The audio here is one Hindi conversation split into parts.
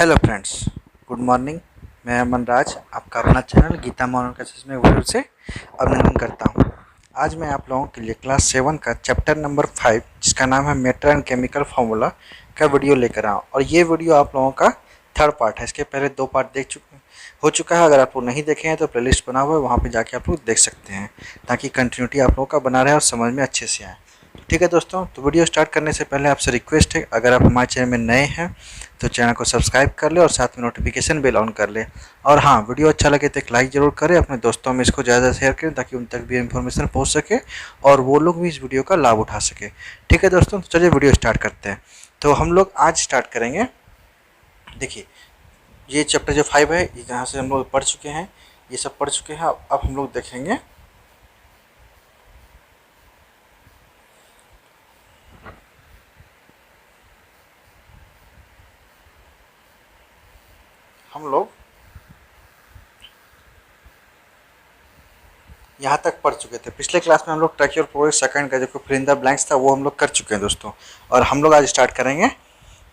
Hello friends, good morning. मैं अमन राज आपका अपना चैनल गीता मॉडर्न क्लासेस में वीडियो से अभिनंदन करता हूं। आज मैं आप लोगों के लिए क्लास 7 का चैप्टर नंबर 5 जिसका नाम है मेटर एंड केमिकल फार्मूला का वीडियो लेकर आऊँ। और ये वीडियो आप लोगों का थर्ड पार्ट है। इसके पहले 2 पार्ट हो चुका है। अगर आप लोग नहीं देखे हैं तो प्लेलिस्ट बना हुआ है, वहाँ पर जाके आप लोग देख सकते हैं ताकि कंटिन्यूटी आप लोगों का बना रहे और समझ में अच्छे से आए। ठीक है दोस्तों, तो वीडियो स्टार्ट करने से पहले आपसे रिक्वेस्ट है, अगर आप हमारे चैनल में नए हैं तो चैनल को सब्सक्राइब कर ले और साथ में नोटिफिकेशन बेल ऑन कर ले। और हाँ, वीडियो अच्छा लगे तो एक लाइक ज़रूर करें, अपने दोस्तों में इसको ज़्यादा शेयर करें ताकि उन तक भी इन्फॉर्मेशन पहुंच सके और वो लोग भी इस वीडियो का लाभ उठा सके। ठीक है दोस्तों, तो चलिए वीडियो स्टार्ट करते हैं। तो हम लोग आज स्टार्ट करेंगे। देखिए, ये चैप्टर जो 5 है, यहाँ से हम लोग पढ़ चुके हैं, ये सब पढ़ चुके हैं। अब हम लोग देखेंगे हम लोग यहाँ तक पढ़ चुके थे। पिछले क्लास में हम लोग ट्रैक योर प्रोग्रेस सेकंड का जो फिल इन द ब्लैंक्स था वो हम लोग कर चुके हैं दोस्तों। और हम लोग आज स्टार्ट करेंगे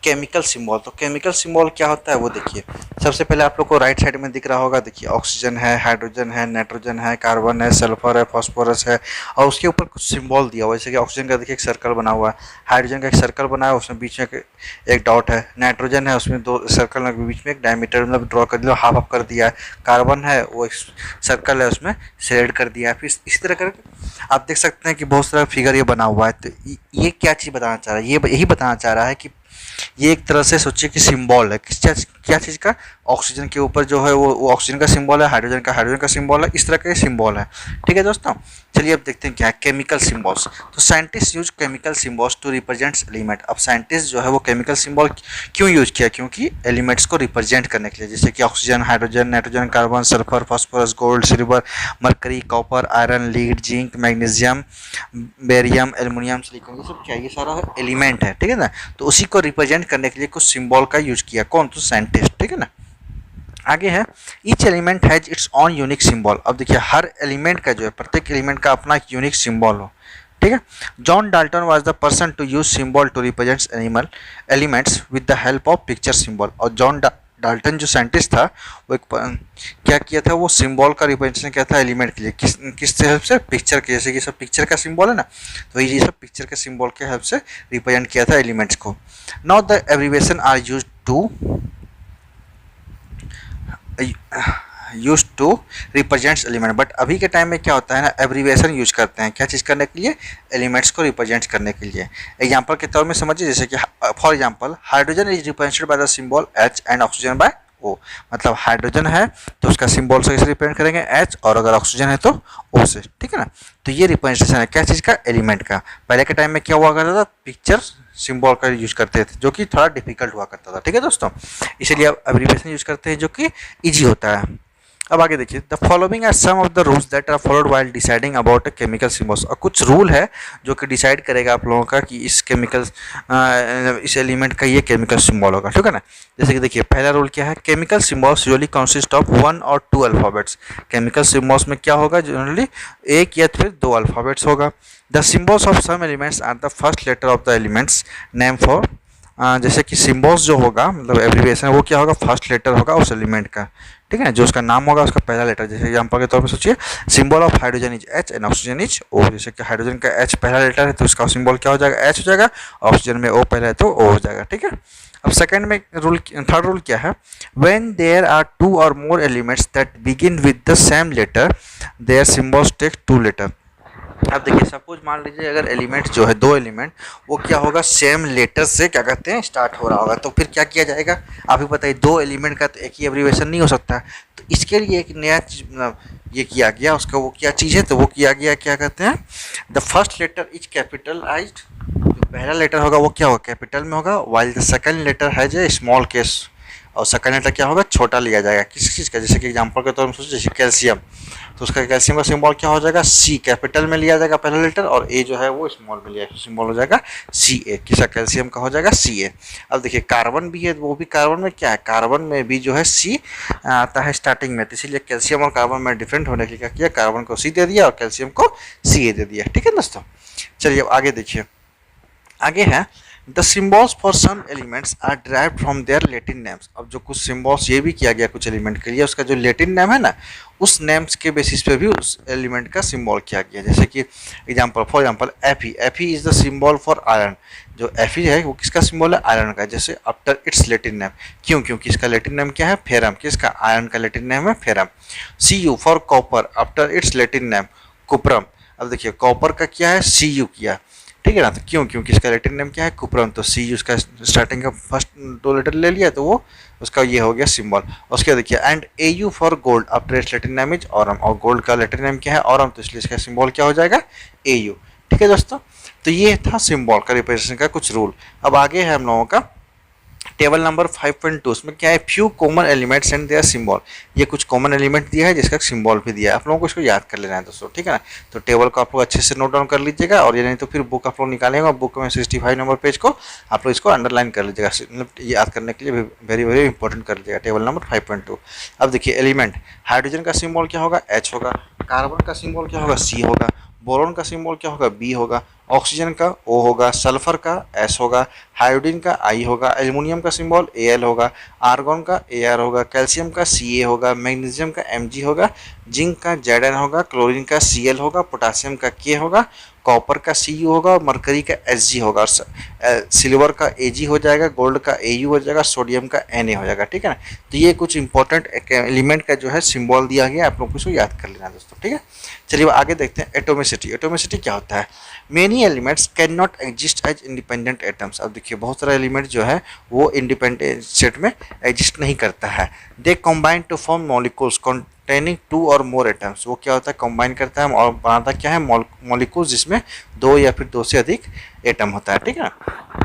केमिकल सिंबल। तो केमिकल सिंबल क्या होता है वो देखिए। सबसे पहले आप लोग को राइट साइड में दिख रहा होगा, देखिए ऑक्सीजन है, हाइड्रोजन है, नाइट्रोजन है, कार्बन है, सल्फर है, फास्फोरस है और उसके ऊपर कुछ सिंबल दिया हुआ है। जैसे कि ऑक्सीजन का देखिए एक सर्कल बना हुआ है, हाइड्रोजन का एक सर्कल बना है, उसमें बीच में एक डॉट है, नाइट्रोजन है उसमें 2 सर्कल बीच में एक डायमीटर मतलब ड्रॉ कर दिया, हाफ अप कर दिया है, कार्बन है वो एक सर्कल है उसमें शेड कर दिया है। फिर इस तरह करके आप देख सकते हैं कि बहुत सारा फिगर ये बना हुआ है। तो ये क्या चीज़ बताना चाह रहा है, ये यही बताना चाह रहा है कि ये एक तरह से सोचिए कि सिंबल है क्या चीज़ का। ऑक्सीजन के ऊपर जो है वो ऑक्सीजन का सिंबल है, हाइड्रोजन का सिंबल है, इस तरह का ये सिंबल है। ठीक है दोस्तों, चलिए अब देखते हैं क्या है केमिकल सिंबल्स। तो scientist use chemical symbols to represents element. अब साइंटिस्ट जो है वो केमिकल सिंबल क्यों यूज किया, क्योंकि एलिमेंट्स को रिप्रेजेंट करने के लिए, जैसे कि oxygen, hydrogen, nitrogen, carbon, sulphur, phosphorus, gold, silver, mercury, copper, iron, lead, zinc, magnesium, barium, aluminium, silicon, ये सब क्या है, ये सारा एलिमेंट है। ठीक है ना, तो उसी को रिप्रेजेंट करने के लिए कुछ सिंबल का यूज किया। कौन? तो साइंटिस्ट। ठीक है ना, आगे है each element has its on unique symbol. अब देखिए हर एलिमेंट का जो है, प्रत्येक एलिमेंट का अपना एक यूनिक सिंबल हो। ठीक है, John Dalton was the person to use symbol to represent animal elements with the help of picture symbol. और जॉन डाल्टन जो साइंटिस्ट था वो क्या किया था, वो सिंबल का रिप्रेजेंटेशन किया था एलिमेंट के लिए, किस हेल्प से? पिक्चर के। जैसे कि सब पिक्चर का सिंबल है ना, तो ये सब पिक्चर के सिंबल के हेल्प से रिप्रेजेंट किया था एलिमेंट्स को। Now the abbreviation are use to represents element. But अभी के टाइम में क्या होता है ना, एब्रीविएशन यूज करते हैं क्या चीज़ करने के लिए? एलिमेंट्स को रिप्रेजेंट करने के लिए। एग्जांपल के तौर में समझिए, जैसे कि for example hydrogen is represented by the symbol H and oxygen by O। मतलब हाइड्रोजन है तो उसका सिंबल से रिप्रेजेंट करेंगे H, और अगर ऑक्सीजन है तो O से। ठीक है ना, तो ये रिप्रेजेंटेशन है क्या चीज़ का? एलिमेंट का। पहले के टाइम में क्या हुआ करता था, पिक्चर सिंबल का यूज करते थे, जो कि थोड़ा डिफिकल्ट हुआ करता था। ठीक है दोस्तों, इसलिए अब एब्रीविएशन यूज करते हैं जो कि इजी होता है। अब आगे देखिए, the following are some of the rules that are followed while deciding about a chemical symbols. और कुछ रूल है जो कि डिसाइड करेगा आप लोगों का कि इस एलिमेंट का ये केमिकल सिंबल होगा। ठीक है ना, जैसे कि देखिए पहला रूल क्या है, chemical symbols usually consist of 1 और 2 अल्फाबेट्स। केमिकल सिंबल्स में क्या होगा, जनरली 1 या फिर 2 अल्फाबेट्स होगा। The symbols of some elements are the first letter of the elements name for. जैसे कि सिंबल्स जो होगा, मतलब एब्रीविएशन, वो क्या होगा, फर्स्ट लेटर होगा उस एलिमेंट का। ठीक है, जो उसका नाम होगा उसका पहला लेटर। जैसे एग्जांपल के तौर पर सोचिए, symbol of hydrogen is H and oxygen is O। जैसे कि हाइड्रोजन का H पहला लेटर है तो उसका सिंबल क्या हो जाएगा, H हो जाएगा। ऑक्सीजन में O पहला है तो O हो जाएगा। ठीक है, अब सेकंड में रूल, थर्ड रूल क्या है, व्हेन देयर आर 2 और more elements that begin with the same letter their symbols take 2 letter. अब देखिए सपोज मान लीजिए अगर एलिमेंट जो है, 2 एलिमेंट, वो क्या होगा, सेम लेटर से क्या कहते हैं स्टार्ट हो रहा होगा, तो फिर क्या किया जाएगा आप ही बताइए। 2 एलिमेंट का तो एक ही एब्रीविएशन नहीं हो सकता, तो इसके लिए एक नया ये किया गया, उसका वो क्या चीज़ है, तो वो किया गया क्या कहते हैं, the first letter is capitalized. जो पहला लेटर होगा वो क्या होगा, कैपिटल में होगा, while the second letter has a small case. और सेकंड लेटर क्या होगा, छोटा लिया जाएगा। किस चीज़ का, जैसे कि एग्जांपल के तौर पर सोचिए, जैसे कैल्शियम, तो उसका कैल्शियम का सिंबल क्या हो जाएगा, C। कैपिटल में लिया जाएगा पहला लेटर, और A जो है वो स्मॉल में लिया जाएगा, सिंबल हो जाएगा Ca। किसका, कैल्शियम का हो जाएगा Ca। अब देखिए कार्बन भी है, वो भी कार्बन में क्या है, कार्बन में भी जो है C आता है स्टार्टिंग में, तो इसीलिए कैल्शियम और कार्बन में डिफरेंट होने के लिए क्या किया, कार्बन को C दे दिया और कैल्शियम को Ca दे दिया। ठीक है दोस्तों, चलिए अब आगे देखिए, आगे है the symbols for some elements are derived from their Latin names. अब जो कुछ सिम्बॉल्स ये भी किया गया कुछ एलिमेंट के लिए, उसका जो लेटिन नेम है ना, उस नेम्स के बेसिस पे भी उस एलिमेंट का सिम्बॉल किया गया। जैसे कि example, for example Fe, Fe is the symbol for iron. जो एफी है वो किसका सिम्बॉल है? आयरन का। जैसे आफ्टर इट्स लेटिन नेम, क्यों? क्योंकि इसका लेटिन नेम क्या है? फेरम। किसका? आयरन का लेटिन नेम है ferrum. C u for copper, after its Latin name cuprum. अब देखिए कॉपर का क्या है? सी यू किया, ठीक है ना। तो क्यों? क्योंकि इसका लेटिन नेम क्या है? कुप्रम। तो सी उसका स्टार्टिंग का फर्स्ट दो लेटर ले लिया तो वो उसका ये हो गया सिंबल। उसके देखिए and A you for gold, after its Latin name is Aurum. और गोल्ड का लेटिन नेम क्या है? ऑरम। तो इसलिए इसका सिंबल क्या हो जाएगा? ए यू। ठीक है दोस्तों, तो ये था सिंबल का रिप्रेजेंटेशन का कुछ रूल। अब आगे है हम लोगों का टेबल नंबर 5.2। उसमें क्या है? Few common elements and their symbol. ये कुछ कॉमन एलिमेंट दिया है जिसका सिंबल भी दिया है, आप लोगों को इसको याद कर लेना है दोस्तों, ठीक है ना। तो टेबल को आप लोग अच्छे से नोट डाउन कर लीजिएगा, और ये नहीं तो फिर बुक आप लोग निकालेंगे, बुक में 65 नंबर पेज को आप लोग इसको अंडरलाइन कर लीजिएगा, मतलब याद करने के लिए वेरी वेरी इंपॉर्टेंट कर लीजिएगा। Table number 5.2। अब देखिए एलिमेंट, हाइड्रोजन का सिंबल क्या होगा? H होगा। कार्बन का सिंबल क्या होगा? C होगा। बोरोन का सिंबल क्या होगा? B होगा। ऑक्सीजन का O होगा। सल्फर का S होगा। हाइड्रोजन का I होगा। एल्युमिनियम का सिंबल Al होगा। आर्गन का Ar होगा। कैल्शियम का Ca होगा। मैग्नीशियम का Mg होगा। जिंक का Zn होगा। क्लोरीन का Cl होगा। पोटासियम का K होगा। कॉपर का Cu होगा। और मरकरी का Hg होगा। और सिल्वर का Ag हो जाएगा। गोल्ड का Au हो जाएगा। सोडियम का Na हो जाएगा, ठीक है ना। तो ये कुछ इंपॉर्टेंट एलिमेंट का जो है सिंबल दिया गया, आप लोग को इसको याद कर लेना दोस्तों, ठीक है। चलिए आगे देखते हैं एटोमिसिटी। एटोमिसिटी क्या होता है? Many elements can not exist as independent atoms. अब देखिए बहुत सारा एलिमेंट जो है वो इंडिपेंडेंट स्टेट में एग्जिस्ट नहीं करता है। They combine to form molecules containing two और मोर एटम्स। वो क्या होता है? कंबाइन करता है और बनाता क्या है? मॉलिक्यूल्स जिसमें दो या फिर दो से अधिक एटम होता है, ठीक है ना।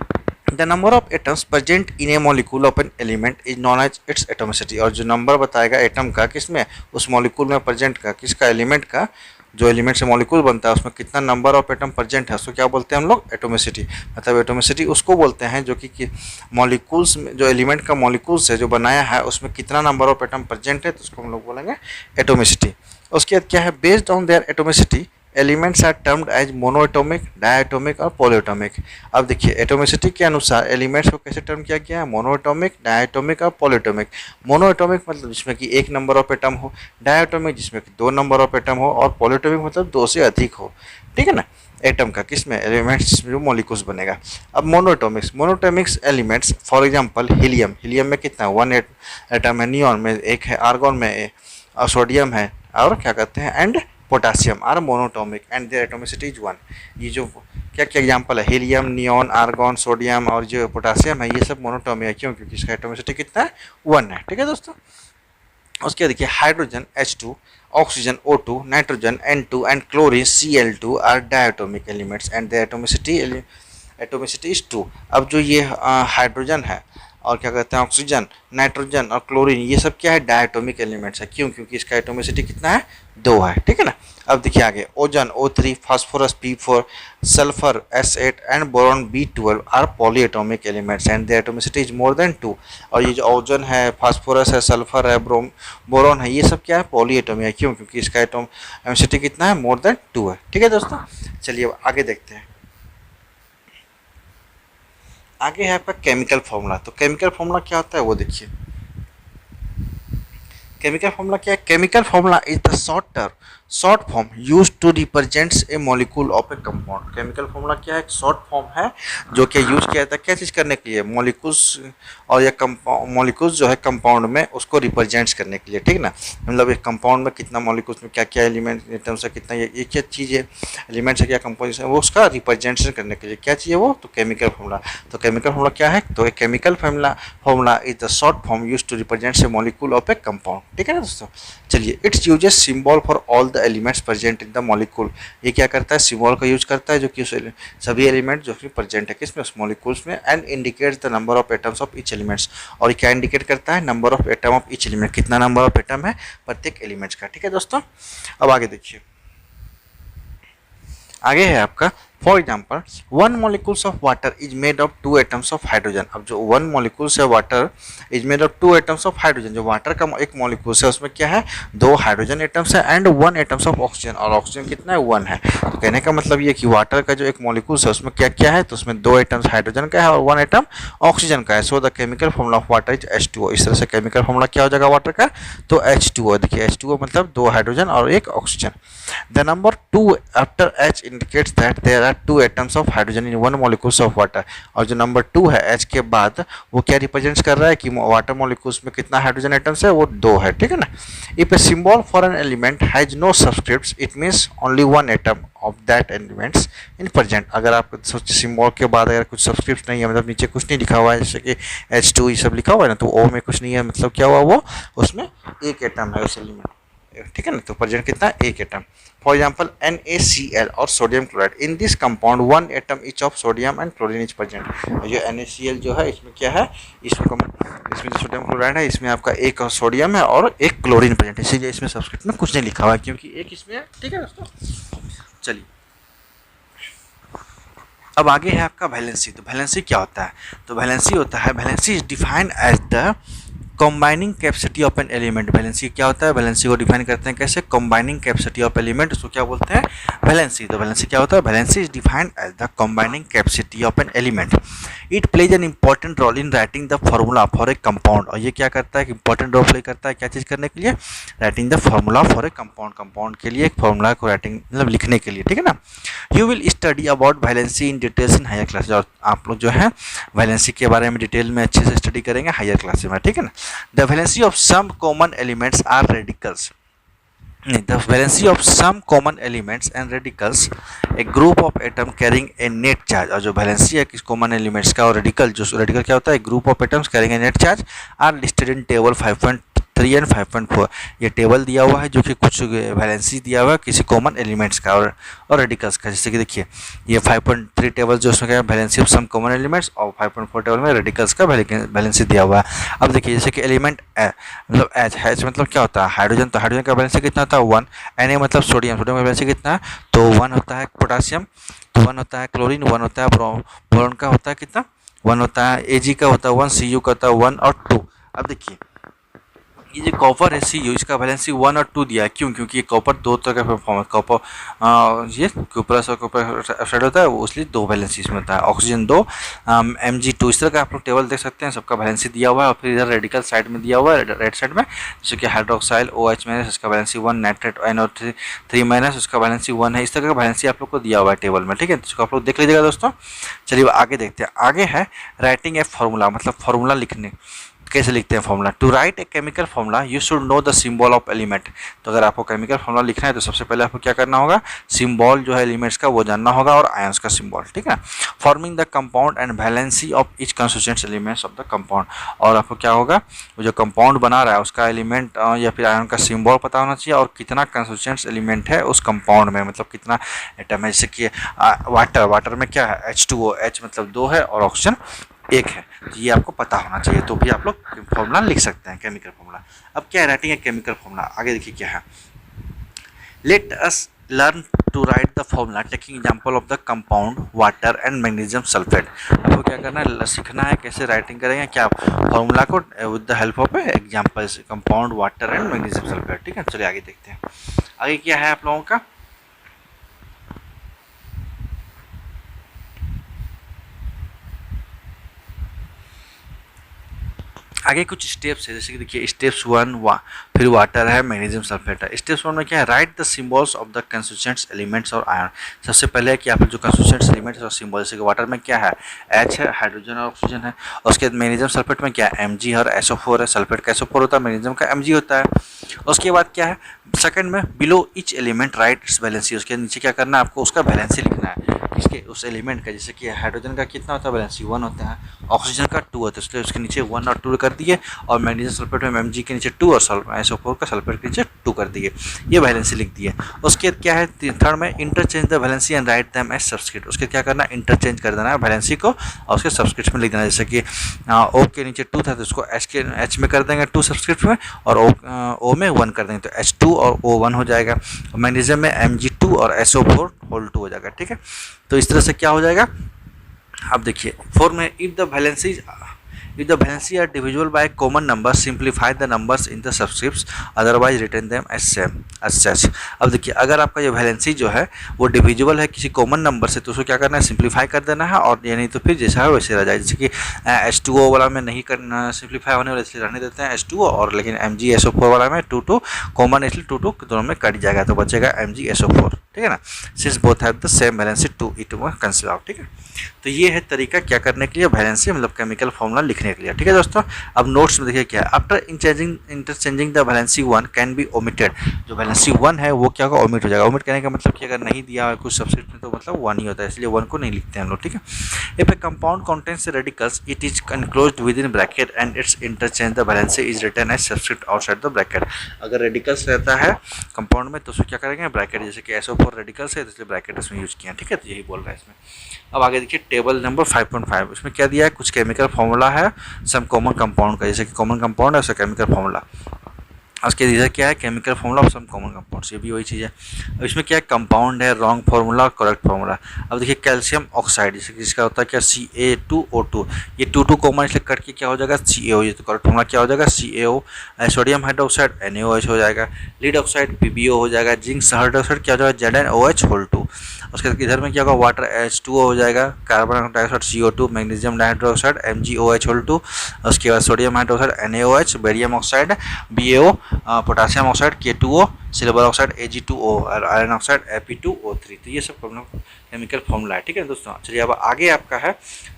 The number of atoms present in a molecule of an element is known as its atomicity. और जो नंबर बताएगा एटम का किसमें, उस मॉलिक्यूल में प्रेजेंट का, किसका? एलिमेंट का। जो एलिमेंट से मॉलिक्यूल बनता है उसमें कितना नंबर ऑफ एटम प्रेजेंट है उसको क्या बोलते हैं हम लोग? एटोमिसिटी। मतलब एटोमिसिटी उसको बोलते हैं जो कि मॉलिक्यूल्स में, जो एलिमेंट का मॉलिक्यूल्स है जो बनाया है उसमें कितना नंबर ऑफ एटम प्रेजेंट है, तो उसको हम लोग बोलेंगे एटोमिसिटी। उसके बाद क्या है? Based on their atomicity elements are termed as monoatomic, diatomic और पॉलीएटोमिक। अब देखिए एटोमिसिटी के अनुसार एलिमेंट्स को कैसे टर्म किया गया है? मोनोएटोमिक, डायएटोमिक और पॉलीएटोमिक। मोनोएटोमिक मतलब जिसमें कि एक नंबर ऑफ एटम हो, डायएटोमिक जिसमें कि दो नंबर ऑफ एटम हो, और पॉलीएटोमिक मतलब दो से अधिक हो, ठीक है ना। एटम का किसमें? एलिमेंट्स जो मॉलिक्यूल्स बनेगा। अब monoatomics elements for example helium. Helium में कितना? वन एटम है। नियॉन में एक है। आर्गन में और सोडियम है, और क्या कहते हैं? And potassium are monoatomic and their atomicity is 1। ये जो क्या क्या एग्जांपल है? हीलियम, नियॉन, आर्गन, सोडियम और जो पोटासियम है ये सब मोनोटोमिक है। क्यों? क्योंकि इसका एटोमिसिटी कितना है? 1 है, ठीक है दोस्तों। उसके देखिए hydrogen H2, oxygen O2, nitrogen N2 and chlorine Cl2 are diatomic elements and their atomicity is 2। अब जो ये हाइड्रोजन है और क्या कहते हैं ऑक्सीजन, नाइट्रोजन और क्लोरीन, ये सब क्या है? डायटोमिक एलिमेंट्स है। क्यों? क्योंकि इसका एटोमिसिटी कितना है? 2 है, ठीक है ना। अब देखिए आगे ozone O3, phosphorus P4, sulphur S8 and boron B12 are polyatomic elements and their atomicity is more than 2। और ये जो ओजन है, फास्फोरस है, सल्फर है, बोरॉन है, ये सब क्या है? पॉलीएटोमिक है। क्यों? क्योंकि इसका एटोमिसिटी कितना है? मोर देन 2 है, ठीक है दोस्तों। चलिए अब आगे देखते हैं। आगे है आपका केमिकल फॉर्मूला। तो केमिकल फॉर्मूला क्या होता है वो देखिए। केमिकल फॉर्मूला क्या है? Chemical formula is the short form use to represents a molecule of a compound. Chemical formula क्या है? एक शॉर्ट फॉर्म है जो कि यूज किया जाता है क्या चीज़ करने के लिए? मॉलिक्यूल्स और या मॉलिक्यूल्स जो है कंपाउंड में उसको रिप्रेजेंट्स करने के लिए, ठीक है ना। मतलब एक कंपाउंड में कितना मॉलिक्यूल्स में क्या क्या एलिमेंट एटम्स है, कितना ये क्या चीज़ है, एलिमेंट्स है, क्या कंपोजिशन है, वो उसका रिप्रेजेंटेशन करने के लिए क्या चाहिए वो? तो केमिकल फॉर्मूला। तो केमिकल फॉर्मूला क्या है? तो एक chemical formula is the short form use to represents a molecule of a compound, ठीक है ना दोस्तों। चलिए it's uses symbol for all the elements present in the molecule. ये क्या करता है? सिंबल का यूज करता है जो कि सभी एलिमेंट जो कि प्रेजेंट है किसमें? उस मॉलिक्यूल्स में। And indicates the number of atoms of each elements. और ये क्या इंडिकेट करता है? Number of atom of each element, कितना नंबर ऑफ एटम है प्रत्येक एलिमेंट्स का, ठीक है दोस्तों। अब आगे देखिए, आगे है आपका for example 1 molecules of water is made of 2 atoms of hydrogen. अब जो 1 molecules है water is made of 2 atoms of hydrogen, जो वाटर का एक मॉलिक्यूल्स है उसमें क्या है 2 हाइड्रोजन एटम्स है एंड 1 एटम्स ऑफ ऑक्सीजन, और ऑक्सीजन कितना है 1 है। तो कहने का मतलब ये कि वाटर का जो एक मॉलिक्यूल्स है उसमें क्या क्या है, तो उसमें 2 एटम्स हाइड्रोजन का है और 1 एटम ऑक्सीजन का है। So the chemical formula of water is H2O। इस तरह से केमिकल फॉर्मूला क्या हो जाएगा वाटर का, तो H2O। देखिए H2O मतलब 2 हाइड्रोजन और 1 oxygen. The number 2 after H indicates that there are 2 atoms of hydrogen in 1 molecules of water. और जो नंबर 2 है H के बाद वो क्या रिप्रेजेंट्स कर रहा है कि वाटर मॉलिक्यूल्स में कितना हाइड्रोजन एटम्स है, वो 2 है, ठीक है ना। If a symbol for an element has no subscripts it means only 1 atom of that elements in present. अगर आप सोचिए सिंबल के बाद अगर कुछ सबस्क्रिप्ट नहीं है, मतलब नीचे कुछ नहीं लिखा हुआ है, जैसे कि H2 ये सब लिखा हुआ है ना, तो O में कुछ नहीं है, मतलब क्या हुआ वो उसमें 1 एटम है उस एलिमेंट, ठीक है ना। तो प्रेजेंट कितना 1 एटम। फॉर एग्जाम्पल NaCl और sodium chloride, in this compound 1 atom each of sodium and chlorine is present. जो NaCl जो है इसमें क्या है, इसमें जो सोडियम क्लोराइड है इसमें आपका 1 सोडियम है और 1 क्लोरीन प्रेजेंट, इसीलिए इसमें सबस्क्रिप्ट में कुछ नहीं लिखा हुआ है क्योंकि 1 इसमें है, ठीक है दोस्तों। चलिए अब आगे है आपका वैलेंसी। तो वैलेंसी क्या होता है, तो वैलेंसी होता है, valency is defined as the combining capacity of an element. Valency क्या होता है, वैलेंसी को डिफाइन करते हैं कैसे, कंबाइनिंग कैपेसिटी ऑफ एलिमेंट, उसको क्या बोलते हैं वैलेंसी। तो वैलेंसी क्या होता है, valency is defined as the combining capacity of an element. It plays an important role in writing the formula for a compound. और ये क्या करता है कि इंपॉर्टेंट रोल प्ले करता है क्या चीज़ करने के लिए, writing the formula for a compound, compound के लिए एक फॉर्मूला को राइटिंग मतलब लिखने के लिए, ठीक है ना। You will study about valency in details in higher class. और आप लोग जो है वैलेंसी के बारे में डिटेल में अच्छे से स्टडी करेंगे हायर क्लास में, ठीक है ना। The valency of some common elements are radicals. The valency of some common elements and radicals, a group of atom carrying a net charge। और जो वैलेंसी है किस कॉमन एलिमेंट्स का और रेडिकल, जो रेडिकल क्या होता है group of atoms carrying a net charge, are listed in table 5.3 and 5.4। ये टेबल दिया हुआ है जो कि कुछ वैलेंसी दिया हुआ है किसी कॉमन एलिमेंट्स का और रेडिकल्स का। जैसे कि देखिए ये 5.3 टेबल जो उसमें क्या है valency of some common elements, और 5.4 टेबल में रेडिकल्स का वैलेंसी दिया हुआ है। अब देखिए जैसे कि एलिमेंट मतलब H मतलब क्या होता है हाइड्रोजन, तो हाइड्रोजन का वैलेंसी कितना होता है 1। Na मतलब सोडियम, सोडियम का वैलेंसी कितना है तो 1 होता है। पोटासियम तो 1 होता है। क्लोरीन 1 होता है। बोरॉन का होता है कितना 1 होता है। Ag का होता है 1, Cu का होता है 1 और 2। अब देखिए ये जो कॉपर है Cu इसका वैलेंसी 1 और 2 दिया है, क्यों, क्योंकि ये कॉपर 2 तरह का फॉर्म है, कॉपर ये प्लस और कॉपर ऑक्साइड होता है वो, इसलिए 2 वैलेंसी इसमें होता है। ऑक्सीजन 2, Mg2, इस तरह का आप लोग टेबल देख सकते हैं, सबका वैलेंसी दिया हुआ है। और फिर इधर रेडिकल साइड में दिया हुआ है राइट साइड में, जैसे कि हाइड्रोक्साइल OH माइनस उसका वैलेंसी 1, नाइट्रेट NO3 माइनस उसका वैलेंसी 1 है। इस तरह का वैलेंसी आप लोग को दिया हुआ है टेबल में, ठीक है, इसको आप लोग देख लीजिएगा दोस्तों। चलिए आगे देखते हैं। आगे है राइटिंग ए फार्मूला, मतलब फार्मूला लिखने कैसे लिखते हैं formula. To write a chemical formula you should know the symbol of element. तो अगर आपको केमिकल फॉर्मूला लिखना है तो सबसे पहले आपको क्या करना होगा, सिंबल जो है एलिमेंट्स का वो जानना होगा और आयंस का सिंबल, ठीक है। Forming the compound and valency of each constituent elements of the compound. और आपको क्या होगा, वो जो कंपाउंड बना रहा है उसका एलिमेंट या फिर आयन का सिंबल पता होना चाहिए, और कितना कंस्टिट्यूएंट्स एलिमेंट है उस कंपाउंड में, मतलब कितना एटम है। जैसे कि वाटर में क्या है H2O, H मतलब 2 है और ऑक्सीजन 1 है, तो ये आपको पता होना चाहिए, तो भी आप लोग फॉर्मूला लिख सकते हैं केमिकल फॉर्मूला। अब क्या है राइटिंग है केमिकल फॉर्मूला, आगे देखिए क्या है। Let us learn to write the formula taking example of the compound water and magnesium sulphate. आपको क्या करना है, सीखना है कैसे राइटिंग करेंगे क्या फॉर्मूला को with the help of examples compound water and magnesium sulphate, ठीक है। चलिए आगे देखते हैं आगे क्या है आप लोगों का। आगे कुछ स्टेप्स है, जैसे कि देखिए स्टेप्स 1 फिर वाटर है मैग्नीशियम सल्फेट है। स्टेप्स 1 में क्या है, right the symbols of the constituents elements और आयन। सबसे पहले है कि आप जो कंस्टिट्यूएंट्स एलिमेंट्स और सिंबल, जैसे कि वाटर में क्या है H है, हाइड्रोजन और ऑक्सीजन है। उसके बाद मैग्नीशियम सल्फेट में क्या है Mg और SO4 है। सल्फेट का SO4 होता है, मैग्नीशियम का Mg होता है। उसके बाद क्या है सेकंड में below each element right it's valency. उसके नीचे क्या करना है आपको उसका वैलेंसी लिखना है इसके उस एलिमेंट का। जैसे कि हाइड्रोजन का कितना होता है वैलेंसी 1 होता है, ऑक्सीजन का 2 होता है, इसलिए उसके नीचे 1 और 2 कर दिए। और मैग्नीशियम सल्फेट में Mg के नीचे 2 और SO4 का सल्फेट के नीचे 2 कर दिए, ये वैलेंसी लिख दिए। उसके क्या है थर्ड में interchange the valency and write them as subscript. उसके क्या करना है इंटरचेंज कर देना है वैलेंसी को और उसके सब्सक्रिप्ट में लिख देना। जैसे कि O के नीचे 2 था तो उसको H में कर देंगे 2 सब्सक्रिप्ट में, और O में 1 कर देंगे तो H2 और O 1 हो जाएगा। मैग्नीशियम में Mg2 और SO4 होल 2 हो जाएगा, ठीक है। तो इस तरह से क्या हो जाएगा, अब देखिए 4 में if the valency are divisible by a common number simplify the numbers in the subscripts otherwise retain them as same as such। अब देखिए अगर आपका ये वैलेंसी जो है वो डिविजिबल है किसी कॉमन नंबर से तो उसको क्या करना है, सिंप्लीफाई कर देना है, और यानी तो फिर जैसा है वैसे रह जाए। जैसे कि H2O वाला में नहीं करना, सिंप्लीफाई होने वाला इसलिए रहने देते हैं H2O, और लेकिन MgSO4 वाला में 2 कॉमन इसलिए 2 दोनों में कट जाएगा तो बचेगा MgSO4, ठीक है ना, since both have the same valency 2 it में कैंसिल आउट, ठीक है। तो ये है तरीका क्या करने के लिए, वैलेंसी मतलब केमिकल फॉर्मूला लिखने के लिए, ठीक है दोस्तों। अब नोट्स में देखिए क्या है, after interchanging the valency 1 can be omitted, जो वैलेंसी 1 है वो क्या होगा, ओमिट हो जाएगा। ओमिट करने का मतलब कि अगर नहीं दिया है कुछ सब्स्टिट्यूट में तो मतलब 1 ही होता है, इसलिए 1 को नहीं लिखते हैं हम लोग, ठीक है। If a compound contains radicals it is enclosed with in bracket and its interchange the valency is written as substitute outside the bracket. अगर रेडिकल्स रहता है कंपाउंड में तो उसको क्या करेंगे, ब्रैकेट, जैसे कि SO4 रेडिकल्स है तो इसलिए ब्रैकेट उसमें यूज किया, ठीक है। तो यही बोल रहा है इसमें। अब आगे देखिए टेबल नंबर 5.5, उसमें क्या दिया है, कुछ केमिकल फॉर्मूला है सम कॉमन कंपाउंड का, जैसे कि कॉमन कंपाउंड है उसका केमिकल फॉर्मूला, उसके इधर क्या है, chemical formula of some common compounds, ये भी वही चीज़ है। अब इसमें क्या है, कंपाउंड है, रॉन्ग फार्मूला और करेक्ट फार्मूला। अब देखिए कैल्शियम ऑक्साइड, जैसे कि इसका होता है क्या, CA2O2, ये 2 कॉमन इसलिए कट के क्या हो जाएगा, CaO, ये तो करेक्ट फार्मूला क्या हो जाएगा, CaO। सोडियम हाइड्रोक्साइड NaOH हो जाएगा, लीड ऑक्साइड PbO हो जाएगा, जिंक हाइड्रोक्साइड क्या हो जाएगा, ZnOH2। उसके इधर में क्या होगा, वाटर H2O हो जाएगा, carbon dioxide CO2, magnesium डाइहाइड्रोक्साइड MgOH2, उसके बाद sodium hydroxide NaOH, barium oxide BaO, potassium oxide K2O, silver oxide Ag2O और आयरन ऑक्साइड Fe2O3। तो ये सब केमिकल फॉर्मूला है, ठीक है दोस्तों। चलिए अब आगे आपका है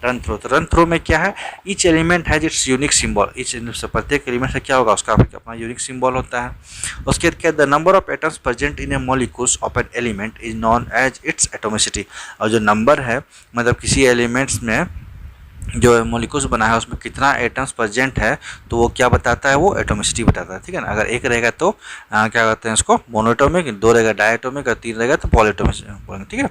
रन थ्रो। तो रन थ्रो में क्या है, each element has its unique symbol, प्रत्येक एलिमेंट से क्या होगा, उसका अपना यूनिक सिंबल होता है। उसके बाद क्या, the number of atoms present in a molecules of an element is known as its atomicity. और जो नंबर है मतलब किसी एलिमेंट्स में जो मॉलिक्यूल्स बना है उसमें कितना एटम्स प्रेजेंट है तो वो क्या बताता है, वो एटोमिसिटी बताता है, ठीक है ना। अगर एक रहेगा तो क्या कहते हैं उसको, मोनोएटॉमिक, 2 रहेगा डायएटॉमिक और 3 रहेगा तो पॉलीएटॉमिक, ठीक है।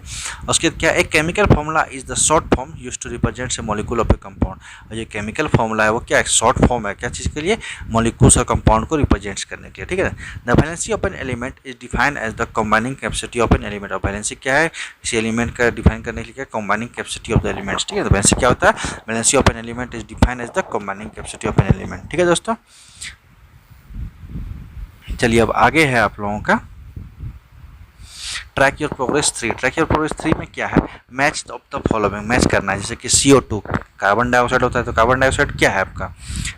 उसके क्या, एक chemical formula is the short form used to represent a molecule of a compound. और ये केमिकल फार्मूला है वो क्या, एक शॉर्ट फॉर्म है, क्या चीज़ के लिए, मॉलिक्यूल्स और कंपाउंड को रिप्रेजेंट करने के लिए, ठीक है। The valency of an element is defined as the combining capacity of an element. और वैलेंसी क्या है, इस एलिमेंट का डिफाइन करने के लिए क्या, combining capacity of the elements, ठीक है। तो वैलेंसी क्या होता है, valency of an element is defined as the combining capacity of an element, ठीक है दोस्तों। चलिए अब आगे है आप लोगों का track your progress 3। Track your progress 3 में क्या है, match of the following, match करना है। जैसे कि CO2 कार्बन डाइऑक्साइड होता है तो कार्बन डाइऑक्साइड क्या है आपका,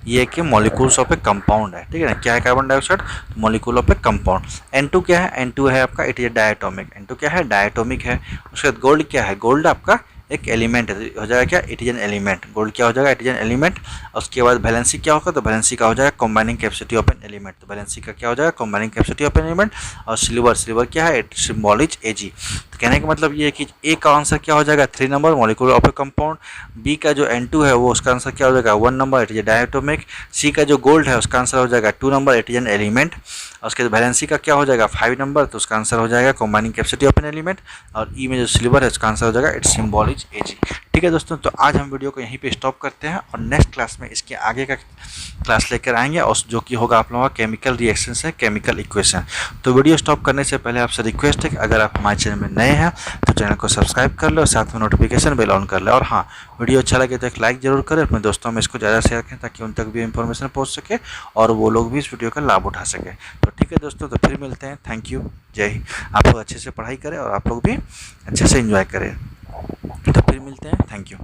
ये कि मॉलिक्यूल्स ऑफ ए कंपाउंड है, ठीक है ना। क्या है carbon dioxide, molecule of a compound. N2 क्या है, N2 है आपका, इट इज डायटोमिक, N2 क्या है, डायटोमिक है। उसके बाद गोल्ड क्या है, गोल्ड आपका एक एलिमेंट हो जाएगा क्या, it is an element, gold क्या हो जाएगा, इट इज एन एलिमेंट। उसके बाद वैलेंसी क्या होगा, तो वैलेंसी का हो जाएगा combining capacity of an element, तो वैलेंसी का क्या हो जाएगा, combining capacity of an element. और सिल्वर क्या है, इट सिंबल इज Ag। तो कहने का मतलब ये है कि ए का आंसर क्या हो जाएगा, 3 number, molecule of a compound. B का जो N2 है वो उसका आंसर क्या हो जाएगा, 1 नंबर, इट इज डायटोमिक। सी का जो गोल्ड है उसका आंसर हो जाएगा 2 number, it is an element. उसके बाद वैलेंसी का क्या हो जाएगा 5 नंबर, तो उसका आंसर हो जाएगा combining capacity of an element. और ई में जो सिल्वर है उसका आंसर हो जाएगा इट्स सिंबल इज Ag, ठीक है दोस्तों। तो आज हम वीडियो को यहीं पे स्टॉप करते हैं और नेक्स्ट क्लास में इसके आगे का क्लास लेकर आएंगे, और जो कि होगा आप लोगों का केमिकल रिएक्शन से केमिकल इक्वेशन। तो वीडियो स्टॉप करने से पहले आपसे रिक्वेस्ट है कि अगर आप हमारे चैनल में नए हैं तो चैनल को सब्सक्राइब कर लो और साथ में नोटिफिकेशन बेल ऑन कर ले। और हाँ, वीडियो अच्छा लगे तो एक लाइक जरूर करें, अपने दोस्तों में इसको ज़्यादा शेयर करें ताकि उन तक भी इन्फॉर्मेशन पहुँच सके और वो लोग भी इस वीडियो का लाभ उठा सके। तो ठीक है दोस्तों, तो फिर मिलते हैं। थैंक यू, जय हिंद। आप लोग अच्छे से पढ़ाई करें और आप लोग भी अच्छे से एंजॉय करें। तो फिर मिलते हैं, थैंक यू।